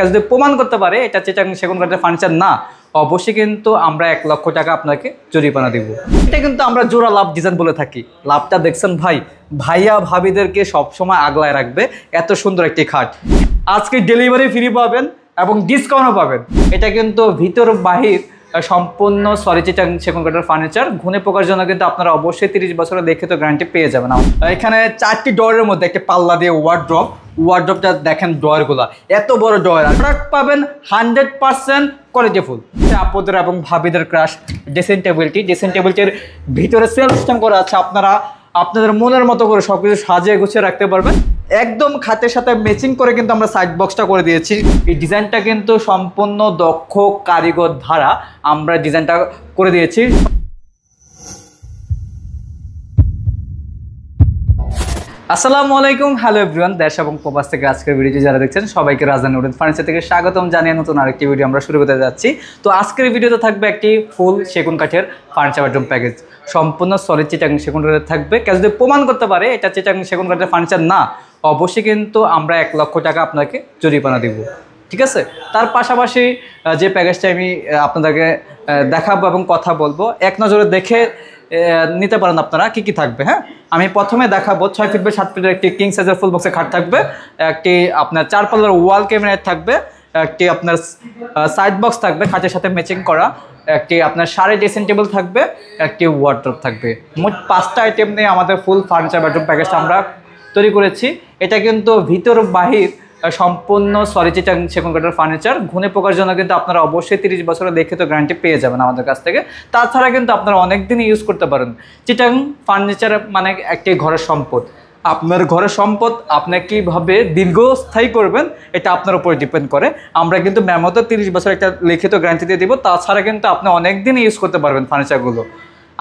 যদি প্রমাণ করতে পারে এটা চিটাগাং সেগুন কাঠের ফার্নিচার না, অবশ্যই কিন্তু আমরা 1 লক্ষ টাকা আপনাকে জরিমানা দিব। এটা কিন্তু আমরা জোড়া লাভ ডিজাইন বলে থাকি। লাভটা দেখছেন ভাই, ভাইয়া ভাবিদেরকে সবসময় আগলায় রাখবে। এত সুন্দর একটি খাট, আজকে ডেলিভারি ফ্রি পাবেন এবং ডিসকাউন্টও পাবেন। এটা কিন্তু ভিতর বাহির সম্পূর্ণ চিটাগাং সেগুন কাঠের ফার্নিচার। ঘুনে পোকার জন্য কিন্তু আপনারা অবশ্যই 30 বছরের লিখিত গ্যারান্টি পেয়ে যাবেন। এখানে 4টি ড্রয়ারের মধ্যে একটা পাল্লা দিয়ে ওয়ার্ড্রপটা দেখেন, ড্রয়ারগুলা এত বড় ড্রয়ার। প্রোডাক্ট পাবেন 100% কোয়ালিটিফুল। আপদের এবং ভাবিদের ক্রাশ ড্রেসিং টেবিলটির ভিতরে সেল সিস্টেম করা আছে। আপনারা আপনাদের মনের মতো করে সবকিছু সাজিয়ে গুছিয়ে রাখতে পারবেন। একদম খাটের সাথে ম্যাচিং করে কিন্তু আমরা সাইড বক্সটা করে দিয়েছি। এই ডিজাইনটা কিন্তু সম্পূর্ণ দক্ষ কারিগর দ্বারা আমরা ডিজাইনটা করে দিয়েছি। আসসালামু আলাইকুম, হ্যালো এভরিওয়ান। দেশ এবং প্রবাস থেকে আজকের ভিডিওটি যারা দেখছেন সবাইকে রাজধানী উডেন ফার্নিচার থেকে স্বাগতম জানিয়ে নতুন আরেকটি ভিডিও আমরা শুরু করতে যাচ্ছি। তো আজকের ভিডিওতে থাকবে একটি ফুল সেগুন কাঠের ফার্নিচার বেডরুম প্যাকেজ, সম্পূর্ণ সলিড চিটাগাং সেগুন কাঠের থাকবে। কেউ যদি প্রমাণ করতে পারে এটা চিটাগাং সেগুন কাঠের ফার্নিচার না, অবশ্যই কিন্তু আমরা 1 লক্ষ টাকা আপনাকে জরিমানা দিব। ঠিক আছে, তার পাশাপাশি যে প্যাকেজটা আমি আপনাদেরকে দেখাবো এবং কথা বলবো, এক নজরে দেখে নিতে পারেন আপনারা কি কি থাকবে। হ্যাঁ, আমি প্রথমে দেখাবো 6 ফিট বাই 7 ফিটের একটি কিং সাইজের ফুল বক্সের খাট থাকবে, একটি আপনার 4 পাল্লার ওয়াল ক্যাবিনেট থাকবে, একটি আপনার সাইড বক্স থাকবে খাটের সাথে ম্যাচিং করা, একটি আপনার সাড়ে ড্রেসিং টেবিল থাকবে, একটি ওয়ার্ডরোব থাকবে। মোট 5টা আইটেম নিয়ে আমাদের ফুল ফার্নিচার বেডরুম প্যাকেজটা আমরা তৈরি করেছি। এটা কিন্তু ভিতর বাহির সম্পূর্ণ চিটাগাং সেগুন কাঠের ফার্নিচার। ঘুনে পোকার জন্য কিন্তু আপনারা অবশ্যই 30 বছরের লিখিত গ্যারান্টি পেয়ে যাবেন আমাদের কাছ থেকে। তাছাড়া কিন্তু আপনারা অনেক দিন ইউজ করতে পারেন। চিটাগাং ফার্নিচার মানে একটি ঘরের সম্পদ। আপনার ঘরের সম্পদ আপনি কীভাবে দীর্ঘস্থায়ী করবেন এটা আপনার উপরে ডিপেন্ড করে। আমরা কিন্তু মেমোতে 30 বছর একটা লিখিত গ্যারান্টি দিয়ে দিব। তাছাড়া কিন্তু আপনি অনেক দিন ইউজ করতে পারবেন ফার্নিচারগুলো।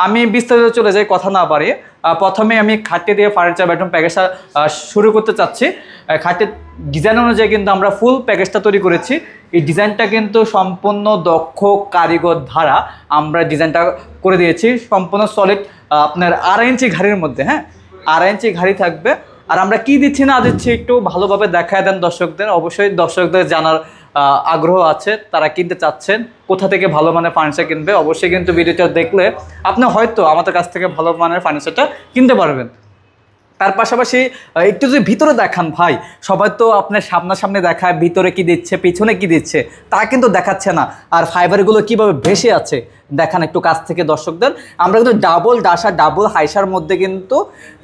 আমি বিস্তারিত চলে যাই, কথা না বাড়িয়ে প্রথমে আমি খাটে দিয়ে ফার্নিচার বেডরুম প্যাকেজটা শুরু করতে চাচ্ছি। খাটের ডিজাইন অনুযায়ী কিন্তু আমরা ফুল প্যাকেজটা তৈরি করেছি। এই ডিজাইনটা কিন্তু সম্পূর্ণ দক্ষ কারিগর দ্বারা আমরা ডিজাইনটা করে দিয়েছি। সম্পূর্ণ সলিড আপনার 2.5 ইঞ্চি ঘাড়ির মধ্যে। হ্যাঁ, 2.5 ইঞ্চি ঘাড়ি থাকবে। আর আমরা কি দিচ্ছি না দিচ্ছি একটু ভালোভাবে দেখায় দেন দর্শকদের। অবশ্যই দর্শকদের জানার আগ্রহ আছে, তারা কিনতে চাচ্ছেন, কোথা থেকে ভালো মানের ফার্নিচার কিনবে। অবশ্যই কিন্তু ভিডিওটা দেখলে আপনি হয়তো আমাদের কাছ থেকে ভালো মানের ফার্নিচারটা কিনতে পারবেন। তার পাশাপাশি একটু যদি ভিতরে দেখান ভাই, সবাই তো আপনার সামনাসামনি দেখায় ভিতরে কি দিচ্ছে পিছনে কি দিচ্ছে, তা কিন্তু দেখাচ্ছে না। আর ফাইবারগুলো কিভাবে ভেসে আছে দেখান একটু কাছ থেকে দর্শকদের। আমরা কিন্তু ডাবল ডাসা ডাবল হাইসার মধ্যে কিন্তু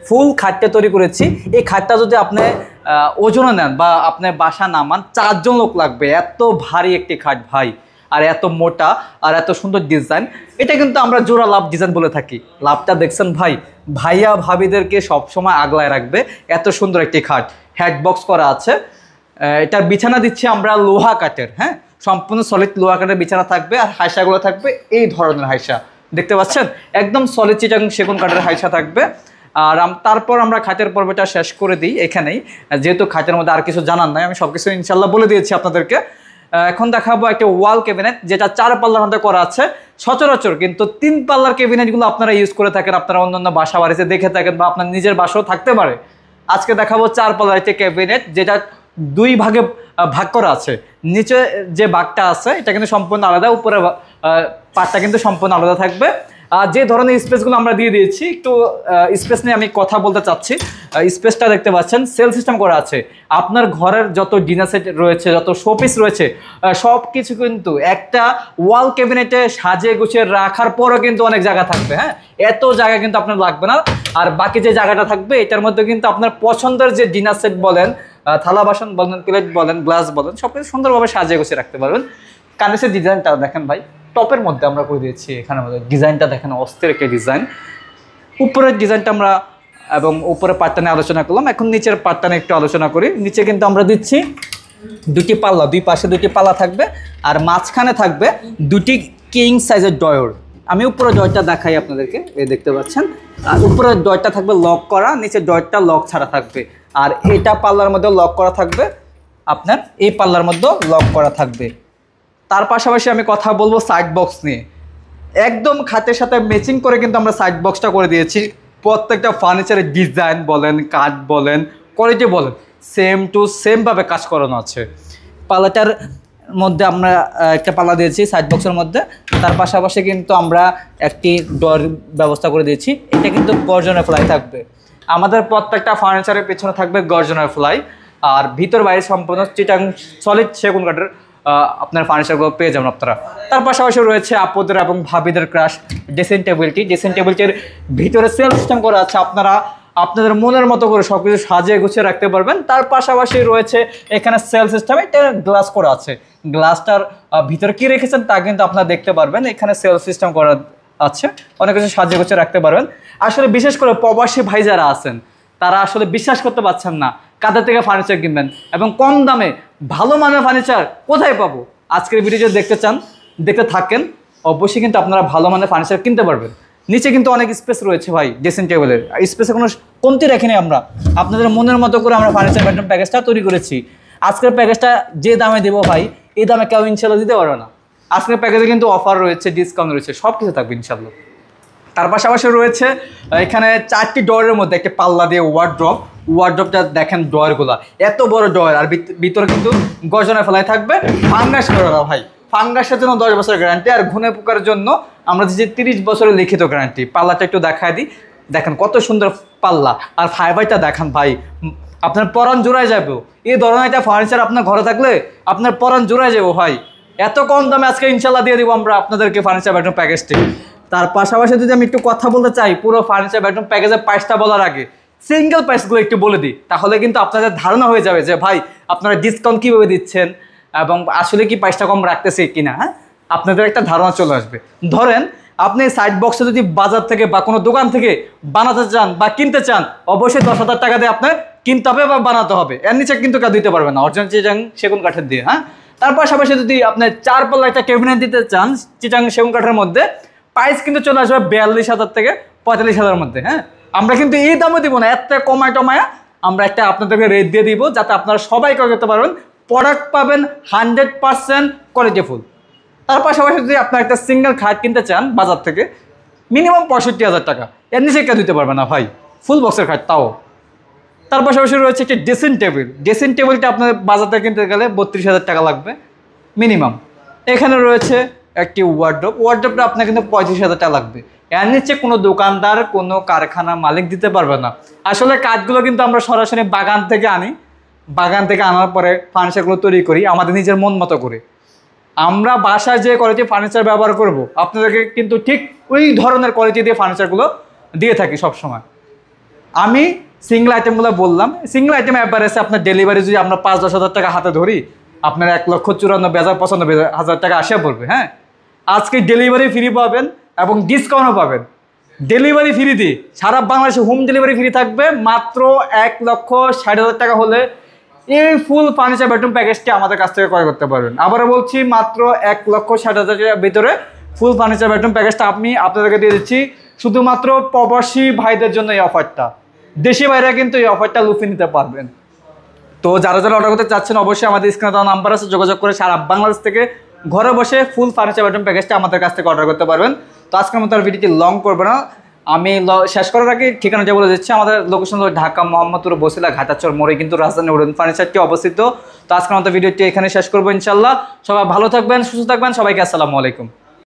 ফুল খাটটা তৈরি করেছি। এই খাটটা যদি আপনি ওজনে নেন বা আপনার বাসা নামান 4 জন লোক লাগবে। এত ভারী একটি খাট ভাই, আর এত মোটা আর এত সুন্দর ডিজাইন। এটা কিন্তু আমরা জোড়া লাভ ডিজাইন বলে থাকি। লাভটা দেখছেন ভাই, ভাইয়া ভাবিদেরকে সবসময় আগলায় রাখবে। এত সুন্দর একটি খাট, হেড বক্স করা আছে। এটার বিছানা দিচ্ছি আমরা লোহা কাঠের। হ্যাঁ, সম্পূর্ণ সলিড লোহা কাঠের বিছানা থাকবে। আর হাইসাগুলো থাকবে এই ধরনের হাইসা, দেখতে পাচ্ছেন, একদম সলিড চিটাগাং সেগুন কাঠের হাইসা থাকবে। আর তারপর আমরা খাটের পর্বটা শেষ করে দিই এখানেই, যেহেতু খাটের মধ্যে আর কিছু জানার নাই, আমি সব কিছু ইনশাল্লাহ বলে দিয়েছি আপনাদেরকে। এখন দেখাবো একটা ওয়াল ক্যাবিনেট, যেটা 4 পাল্লার মধ্যে করা আছে। সচরাচর কিন্তু 3 পাল্লার ক্যাবিনেটগুলো আপনারা ইউজ করে থাকেন, আপনারা অন্যান্য বাসা বাড়িতে দেখে থাকেন বা আপনার নিজের বাসাও থাকতে পারে। আজকে দেখাবো 4 পাল্লার একটি ক্যাবিনেট, যেটা 2 ভাগে ভাগ করা আছে। নিচে যে ভাগটা আছে এটা কিন্তু সম্পূর্ণ আলাদা, উপরে পার্টটা কিন্তু সম্পূর্ণ আলাদা থাকবে। আর যে ধরনের স্পেসগুলো আমরা দিয়ে দিয়েছি, একটু স্পেস নিয়ে আমি কথা বলতে চাচ্ছি। স্পেসটা দেখতে পাচ্ছেন সেল সিস্টেম করা আছে। আপনার ঘরের যত ডিনার সেট রয়েছে, যত শোপিস রয়েছে, সব কিছু কিন্তু একটা ওয়াল ক্যাবিনেটে সাজিয়ে গুছিয়ে রাখার পরও কিন্তু অনেক জায়গা থাকবে। হ্যাঁ, এত জায়গা কিন্তু আপনার লাগবে না। আর বাকি যে জায়গাটা থাকবে এটার মধ্যে কিন্তু আপনার পছন্দের যে ডিনার সেট বলেন, থালা বাসন বলেন, প্লেট বলেন, গ্লাস বলেন, সব কিছু সুন্দরভাবে সাজিয়ে গুছিয়ে রাখতে পারবেন। কানেসের ডিজাইনটা দেখেন ভাই, টপের মধ্যে আমরা করে দিয়েছি। এখানে আমাদের ডিজাইনটা দেখেন, অস্থির একটা ডিজাইন। উপরের ডিজাইনটা আমরা এবং উপরের পার্টটা নিয়ে আলোচনা করলাম। এখন নিচের পার্টটা নিয়ে একটু আলোচনা করি। নিচে কিন্তু আমরা দিচ্ছি 2টি পাল্লা, 2 পাশে 2টি পাল্লা থাকবে। আর মাঝখানে থাকবে 2টি কিং সাইজের ড্রয়ার। আমি উপরের ড্রয়ারটা দেখাই আপনাদেরকে, এই দেখতে পাচ্ছেন। আর উপরের ড্রয়ারটা থাকবে লক করা, নিচের ড্রয়ারটা লক ছাড়া থাকবে। আর এটা পাল্লার মধ্যে লক করা থাকবে, আপনার এই পাল্লার মধ্যে লক করা থাকবে। তার পাশাপাশি আমি কথা বলবো সাইড বক্স নিয়ে। একদম খাটের সাথে ম্যাচিং করে কিন্তু আমরা সাইড বক্সটা করে দিয়েছি। প্রত্যেকটা ফার্নিচারের ডিজাইন বলেন, কাঠ বলেন, কোয়ালিটি বলেন, সেম টু সেমভাবে কাজ করানো আছে। পাল্লাটার মধ্যে আমরা একটা পাল্লা দিয়েছি সাইড বক্সের মধ্যে, তার পাশাপাশি কিন্তু আমরা একটি ডোর ব্যবস্থা করে দিয়েছি। এটা কিন্তু গর্জনের ফ্লাই থাকবে, আমাদের প্রত্যেকটা ফার্নিচারের পেছনে থাকবে গর্জনের ফ্লাই, আর ভিতর বাইরে সম্পূর্ণ চিটাং সলিড সেগুন কাঠের আপনার ফার্নিচারগুলো পেয়ে যাবেন আপনারা। তার পাশাপাশি রয়েছে আপুদের এবং ভাবিদের ক্রাশ ড্রেসিং টেবিলটি। ড্রেসিং টেবিলটির ভিতরে সেলফ সিস্টেম করা আছে, আপনারা আপনাদের মনের মতো করে সব কিছু সাজিয়ে গুছিয়ে রাখতে পারবেন। তার পাশাপাশি রয়েছে এখানে সেলফ সিস্টেমে এটা গ্লাস করা আছে, গ্লাসটার ভিতরে কি রেখেছেন তা কিন্তু আপনারা দেখতে পারবেন। এখানে সেলফ সিস্টেম করা আছে, অনেক কিছু সাজিয়ে গুছিয়ে রাখতে পারবেন। আসলে বিশেষ করে প্রবাসী ভাই যারা আছেন তারা আসলে বিশ্বাস করতে পারছেন না কাদের থেকে ফার্নিচার কিনবেন এবং কম দামে ভালো মানের ফার্নিচার কোথায় পাবো। আজকের ভিডিও যদি দেখতে চান, দেখতে থাকেন, অবশ্যই কিন্তু আপনারা ভালো মানের ফার্নিচার কিনতে পারবেন। নিচে কিন্তু অনেক স্পেস রয়েছে ভাই ড্রেসিং টেবিলের, স্পেসে কোনো কমতি রাখিনি আমরা। আপনাদের মনের মতো করে আমরা ফার্নিচার বেডরুম প্যাকেজটা তৈরি করেছি। আজকের প্যাকেজটা যে দামে দেবো ভাই, এই দামে কেউ ইনশাল্লাহ দিতে পারবে না। আজকের প্যাকেজে কিন্তু অফার রয়েছে, ডিসকাউন্ট রয়েছে, সব কিছু থাকবে ইনশাল্লাহ। তার পাশাপাশি রয়েছে এখানে 4টি ড্রয়ের মধ্যে একটা পাল্লা দিয়ে ওয়ার্ড্রপটা দেখেন, ড্রয়ারগুলো এত বড় ড্রয়ার, আর ভিতরে কিন্তু গর্জনের ফেলাই থাকবে। ফাঙ্গাস করা ভাই, ফাঙ্গাসের জন্য 10 বছরের গ্যারান্টি, আর ঘুনে পোকার জন্য আমরা যে 30 বছরের লিখিত গ্যারান্টি। পাল্লাটা একটু দেখায় দিই, দেখেন কত সুন্দর পাল্লা, আর ফাইবারটা দেখেন ভাই, আপনার পরাণ জোড়ায় যাবো। এই ধরনের একটা ফার্নিচার আপনার ঘরে থাকলে আপনার পরাণ জোড়ায় যাবো ভাই। এত কম দামে আজকে ইনশাল্লাহ দিয়ে দিব আমরা আপনাদেরকে ফার্নিচার বেডরুম প্যাকেজটি। তার পাশাপাশি যদি আমি একটু কথা বলতে চাই পুরো ফার্নিচার বেডরুম প্যাকেজের প্রাইসটা বলার আগে সিঙ্গেল প্রাইসগুলো একটু বলে দিই, তাহলে কিন্তু আপনাদের ধারণা হয়ে যাবে যে ভাই আপনারা ডিসকাউন্ট কীভাবে দিচ্ছেন এবং আসলে কি প্রাইসটা কম রাখতেছে কিনা। হ্যাঁ, আপনাদের একটা ধারণা চলে আসবে। ধরেন আপনি সাইড বক্সে যদি বাজার থেকে বা কোনো দোকান থেকে বানাতে চান বা কিনতে চান, অবশ্যই 10,000 টাকা দিয়ে আপনার কিনতে হবে বা বানাতে হবে, এর নিচে কিন্তু কেউ দিতে পারবে না অরিজিনাল চিটাং সেগুন কাঠের দিয়ে। হ্যাঁ, তার পাশাপাশি যদি আপনি 4 পাল্লা একটা ক্যাবিনেট দিতে চান চিটাং সেগুন কাঠের মধ্যে, প্রাইস কিন্তু চলে আসবে 42,000 থেকে 45,000-এর মধ্যে। হ্যাঁ, আমরা কিন্তু এই দামও দিব না, এত কমায় টমায়া আমরা একটা আপনাদেরকে রেট দিয়ে দিব, যাতে আপনারা সবাই ক্রয় করতে পারবেন, প্রোডাক্ট পাবেন 100% কোয়ালিটিফুল। তার পাশাপাশি যদি আপনার একটা সিঙ্গেল খাট কিনতে চান বাজার থেকে, মিনিমাম 65,000 টাকা, এর নিচে কেউ দিতে পারবে না ভাই, ফুল বক্সের খাট তাও। তার পাশাপাশি রয়েছে একটি ড্রেসিং টেবিল। ড্রেসিং টেবিলটা আপনার বাজার থেকে কিনতে গেলে 32,000 টাকা লাগবে মিনিমাম। এখানে রয়েছে একটি ওয়ার্ড্রপটা আপনার কিন্তু 35,000 টাকা লাগবে, এর নিচে কোনো দোকানদার কোনো কারখানা মালিক দিতে পারবে না। আসলে কাঠগুলো কিন্তু আমরা সরাসরি বাগান থেকে আনি, বাগান থেকে আনার পরে ফার্নিচারগুলো তৈরি করি আমাদের নিজের মন মতো করে। আমরা বাসায় যে কোয়ালিটি ফার্নিচার ব্যবহার করব আপনাদেরকে কিন্তু ঠিক ওই ধরনের কোয়ালিটি দিয়ে ফার্নিচারগুলো দিয়ে থাকি সবসময়। আমি সিঙ্গেল আইটেমগুলো বললাম, সিঙ্গেল আইটেম অ্যাভারেজে আপনার ডেলিভারি যদি আমরা 5-10 হাজার টাকা হাতে ধরি, আপনার 1,94,95,000 টাকা আসে পড়বে। হ্যাঁ, আজকে ডেলিভারি ফ্রি পাবেন এবং ডিসকাউন্টও পাবেন। ডেলিভারি ফ্রি দিয়ে সারা বাংলাদেশে হোম ডেলিভারি ফ্রি থাকবে। মাত্র 1,60,000 টাকা হলে এই ফুল ফার্নিচার বেডরুম প্যাকেজটি আমাদের কাছ থেকে ক্রয় করতে পারবেন। আবারও বলছি, মাত্র 1,60,000 টাকার ভিতরে ফুল ফার্নিচার বেডরুম প্যাকেজটা আমি আপনাদেরকে দিয়ে দিচ্ছি। শুধুমাত্র প্রবাসী ভাইদের জন্য এই অফারটা, দেশি ভাইরা কিন্তু এই অফারটা লুফে নিতে পারবেন। তো যারা যারা অর্ডার করতে চাচ্ছেন, অবশ্যই আমাদের স্ক্রিনে দেওয়া নাম্বার আছে, যোগাযোগ করে সারা বাংলাদেশ থেকে ঘরে বসে ফুল ফার্নিচার বেডরুম প্যাকেজটা আমাদের কাছ থেকে অর্ডার করতে পারবেন। তো আজকের মতো আর ভিডিওটি লং করবে না, আমি শেষ করার আগে ঠিকানাটা বলে দিচ্ছি। আমাদের লোকেশন হলো ঢাকা মোহাম্মদপুর বসিলা ঘাটাচর মোড়ে কিন্তু রাজধানী উডেন ফার্নিচারটি অবস্থিত। তো আজকের মতো ভিডিওটি এখানে শেষ করবো ইনশাল্লাহ। সবাই ভালো থাকবেন, সুস্থ থাকবেন, সবাইকে আসসালামু আলাইকুম।